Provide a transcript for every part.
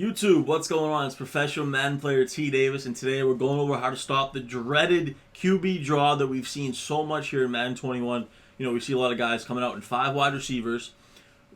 YouTube, what's going on? It's professional Madden player T Davis, and today we're going over how to stop the dreaded QB draw that we've seen so much here in Madden 21. You know, we see a lot of guys coming out in 5 wide receivers,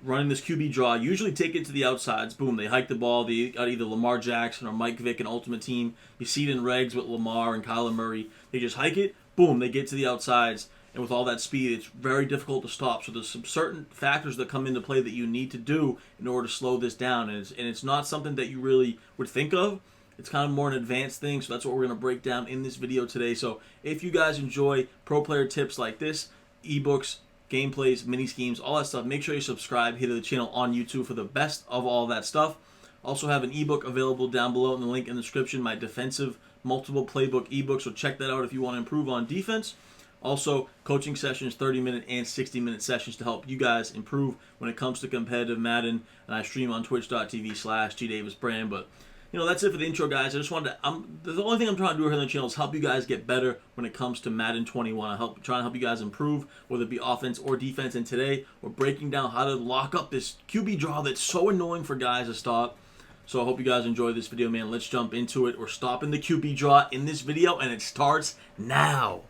running this QB draw, usually take it to the outsides. Boom, they hike the ball. They got either Lamar Jackson or Mike Vick in Ultimate Team. You see it in regs with Lamar and Kyler Murray. They just hike it, boom, they get to the outsides. And with all that speed, it's very difficult to stop. So there's some certain factors that come into play that you need to do in order to slow this down. And it's not something that you really would think of. It's kind of more an advanced thing. So that's what we're going to break down in this video today. So if you guys enjoy pro player tips like this, ebooks, gameplays, mini schemes, all that stuff, make sure you subscribe here to the channel on YouTube for the best of all that stuff. Also have an ebook available down below in the link in the description, my defensive multiple playbook ebook. So check that out if you want to improve on defense. Also, coaching sessions, 30-minute and 60-minute sessions to help you guys improve when it comes to competitive Madden. And I stream on twitch.tv/GDavisBrand. But, you know, that's it for the intro, guys. I just wanted to, the only thing I'm trying to do here on the channel is help you guys get better when it comes to Madden 21. Trying to help you guys improve, whether it be offense or defense. And today, we're breaking down how to lock up this QB draw that's so annoying for guys to stop. So I hope you guys enjoy this video, man. Let's jump into it. We're stopping the QB draw in this video, and it starts now.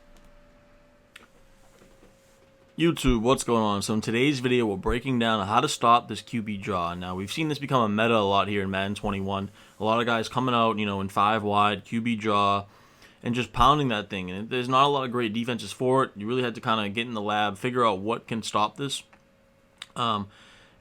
YouTube, what's going on? So in today's video, we're breaking down how to stop this QB draw. Now, we've seen this become a meta a lot here in Madden 21. A lot of guys coming out, you know, in 5 wide, QB draw, and just pounding that thing. And there's not a lot of great defenses for it. You really had to kind of get in the lab, figure out what can stop this. And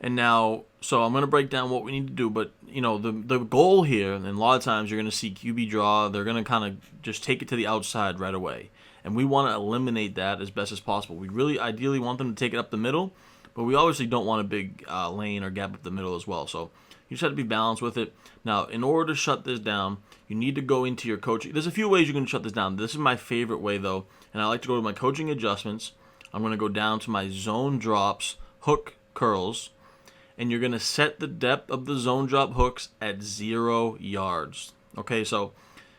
now, so I'm going to break down what we need to do. But, you know, the goal here, and a lot of times you're going to see QB draw, they're going to kind of just take it to the outside right away. And we want to eliminate that as best as possible. We really ideally want them to take it up the middle, but we obviously don't want a big lane or gap up the middle as well. So you just have to be balanced with it. Now, in order to shut this down, you need to go into your coaching. There's a few ways you can shut this down. This is my favorite way, though, and I like to go to my coaching adjustments. I'm going to go down to my zone drops, hook curls, and you're going to set the depth of the zone drop hooks at 0 yards. Okay, so,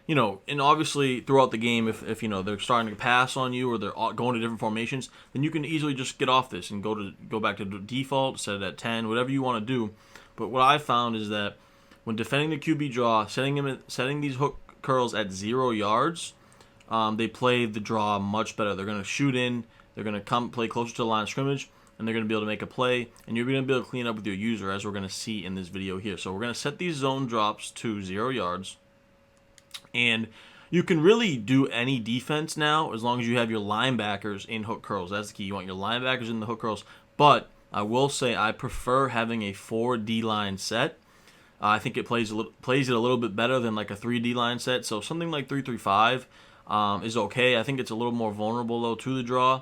you know, and obviously throughout the game, if you know they're starting to pass on you or they're going to different formations, then you can easily just get off this and go back to the default, set it at 10, whatever you want to do. But what I found is that when defending the QB draw, setting these hook curls at 0 yards, they play the draw much better. They're going to shoot in, they're going to come play closer to the line of scrimmage, and they're going to be able to make a play, and you're going to be able to clean up with your user, as we're going to see in this video here. So we're going to set these zone drops to 0 yards. And you can really do any defense now as long as you have your linebackers in hook curls. That's the key. You want your linebackers in the hook curls. But I will say I prefer having a 4 D-line set. I think it plays it a little bit better than like a 3 D-line set. So something like 3-3-5 is okay. I think it's a little more vulnerable, though, to the draw.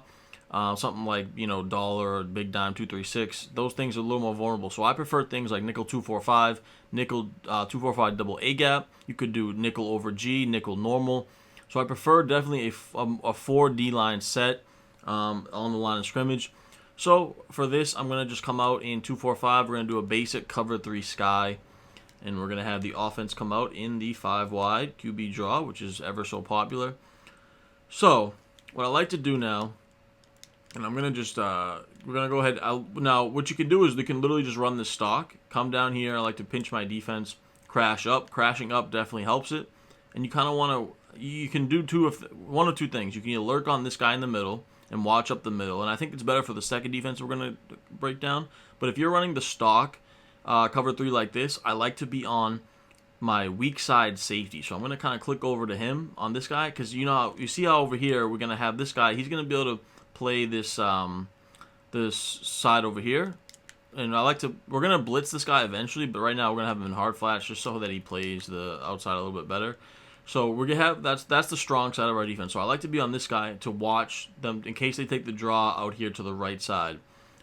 Something like, you know, dollar or big dime 2-3-6. Those things are a little more vulnerable. So I prefer things like nickel 2-4-5, nickel 2-4-5 double A gap. You could do nickel over G, nickel normal. So I prefer definitely a 4 D-line set on the line of scrimmage. So for this, I'm going to just come out in 2-4-5. We're going to do a basic cover 3 sky. And we're going to have the offense come out in the 5 wide QB draw, which is ever so popular. So what I like to do now, and I'm going to just, we're going to go ahead. Now, what you can do is you can literally just run this stock. Come down here. I like to pinch my defense. Crash up. Crashing up definitely helps it. And you kind of want to, you can do one of two things. You can either lurk on this guy in the middle and watch up the middle. And I think it's better for the second defense we're going to break down. But if you're running the stock, cover 3 like this, I like to be on my weak side safety. So I'm going to kind of click over to him on this guy. Because you know, you see how over here we're going to have this guy. He's going to be able to play this this side over here, and we're gonna blitz this guy eventually, but right now we're gonna have him in hard flats just so that he plays the outside a little bit better. So we're gonna have that's the strong side of our defense. So I like to be on this guy to watch them in case they take the draw out here to the right side.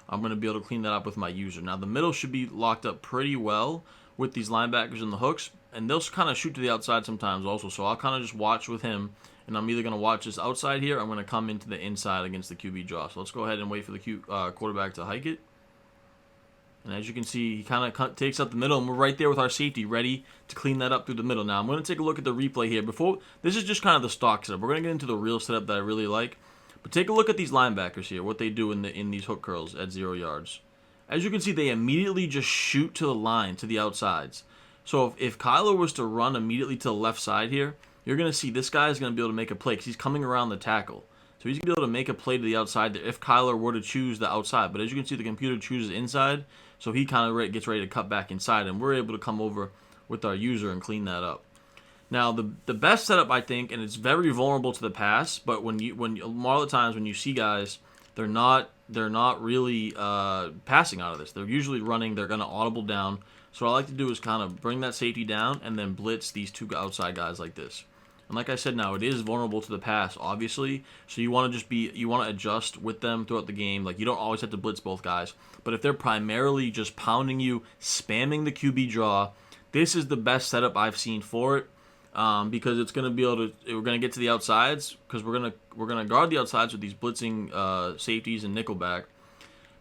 I'm gonna be able to clean that up with my user. Now the middle should be locked up pretty well with these linebackers and the hooks, and they'll kind of shoot to the outside sometimes also. So I'll kind of just watch with him. And I'm either going to watch this outside here, or I'm going to come into the inside against the QB draw. So let's go ahead and wait for the quarterback to hike it. And as you can see, he kind of takes up the middle, and we're right there with our safety ready to clean that up through the middle. Now, I'm going to take a look at the replay here. This is just kind of the stock setup. We're going to get into the real setup that I really like. But take a look at these linebackers here, what they do in these hook curls at 0 yards. As you can see, they immediately just shoot to the line, to the outsides. So if Kyler was to run immediately to the left side here, you're going to see this guy is going to be able to make a play because he's coming around the tackle. So he's going to be able to make a play to the outside there if Kyler were to choose the outside. But as you can see, the computer chooses inside, so he kind of gets ready to cut back inside, and we're able to come over with our user and clean that up. Now, the best setup, I think, and it's very vulnerable to the pass, but when more of the times when you see guys, they're not really passing out of this. They're usually running. They're going to audible down. So what I like to do is kind of bring that safety down and then blitz these two outside guys like this. And like I said, now it is vulnerable to the pass, obviously. So you want to adjust with them throughout the game. Like, you don't always have to blitz both guys. But if they're primarily just pounding you, spamming the QB draw, this is the best setup I've seen for it. Because it's going to be able to, we're going to get to the outsides because we're going to guard the outsides with these blitzing safeties and nickelback.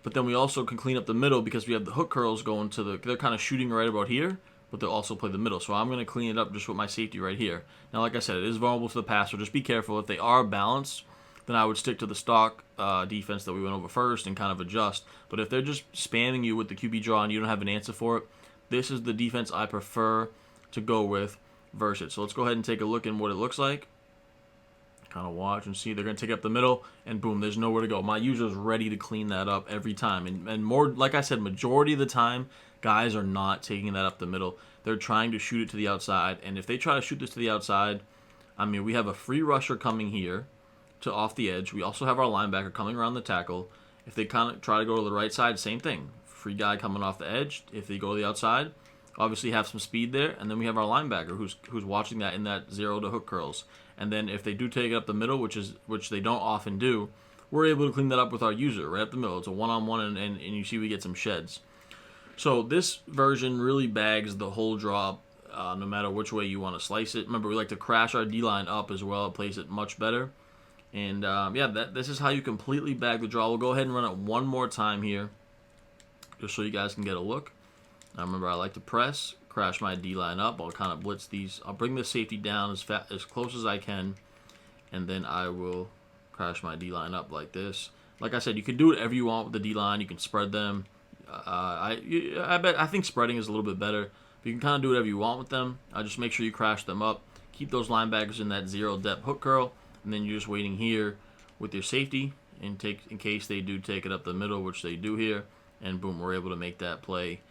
But then we also can clean up the middle because we have the hook curls going to they're kind of shooting right about here, but they'll also play the middle. So I'm going to clean it up just with my safety right here. Now, like I said, it is vulnerable to the pass, so just be careful. If they are balanced, then I would stick to the stock defense that we went over first and kind of adjust. But if they're just spamming you with the QB draw and you don't have an answer for it, this is the defense I prefer to go with versus it. So let's go ahead and take a look at what it looks like. Kind of watch and see. They're going to take up the middle, and boom, there's nowhere to go. My user is ready to clean that up every time. And more, like I said, majority of the time, guys are not taking that up the middle. They're trying to shoot it to the outside. And if they try to shoot this to the outside, I mean, we have a free rusher coming here to off the edge. We also have our linebacker coming around the tackle. If they kind of try to go to the right side, same thing. Free guy coming off the edge. If they go to the outside, obviously have some speed there. And then we have our linebacker who's watching that in that zero to hook curls. And then if they do take it up the middle, which they don't often do, we're able to clean that up with our user right up the middle. It's a one-on-one, and you see we get some sheds. So this version really bags the whole draw, no matter which way you want to slice it. Remember, we like to crash our D-line up as well. It plays it much better. And this is how you completely bag the draw. We'll go ahead and run it one more time here, just so you guys can get a look. Now remember, I like to press, crash my D-line up. I'll kind of blitz these. I'll bring the safety down as close as I can, and then I will crash my D-line up like this. Like I said, you can do whatever you want with the D-line. You can spread them. I think spreading is a little bit better. But you can kind of do whatever you want with them. Just make sure you crash them up. Keep those linebackers in that zero depth hook curl, and then you're just waiting here with your safety in case they do take it up the middle, which they do here, and boom, we're able to make that play.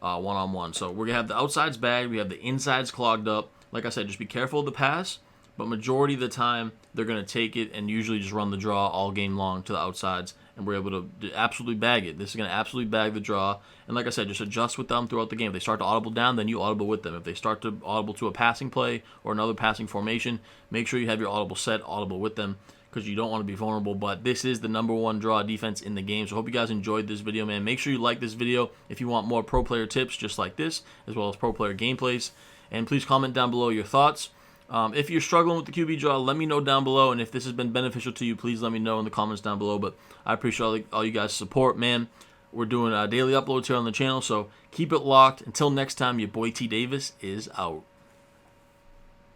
One-on-one. So we're going to have the outsides bagged. We have the insides clogged up. Like I said, just be careful of the pass, but majority of the time, they're going to take it and usually just run the draw all game long to the outsides, and we're able to absolutely bag it. This is going to absolutely bag the draw. And like I said, just adjust with them throughout the game. If they start to audible down, then you audible with them. If they start to audible to a passing play or another passing formation, make sure you have your audible set, audible with them, because you don't want to be vulnerable. But this is the #1 draw defense in the game. So I hope you guys enjoyed this video, man. Make sure you like this video if you want more pro player tips just like this, as well as pro player gameplays. And please comment down below your thoughts. If you're struggling with the QB draw, let me know down below. And if this has been beneficial to you, please let me know in the comments down below. But I appreciate all you guys' support, man. We're doing daily uploads here on the channel, so keep it locked. Until next time, your boy T Davis is out.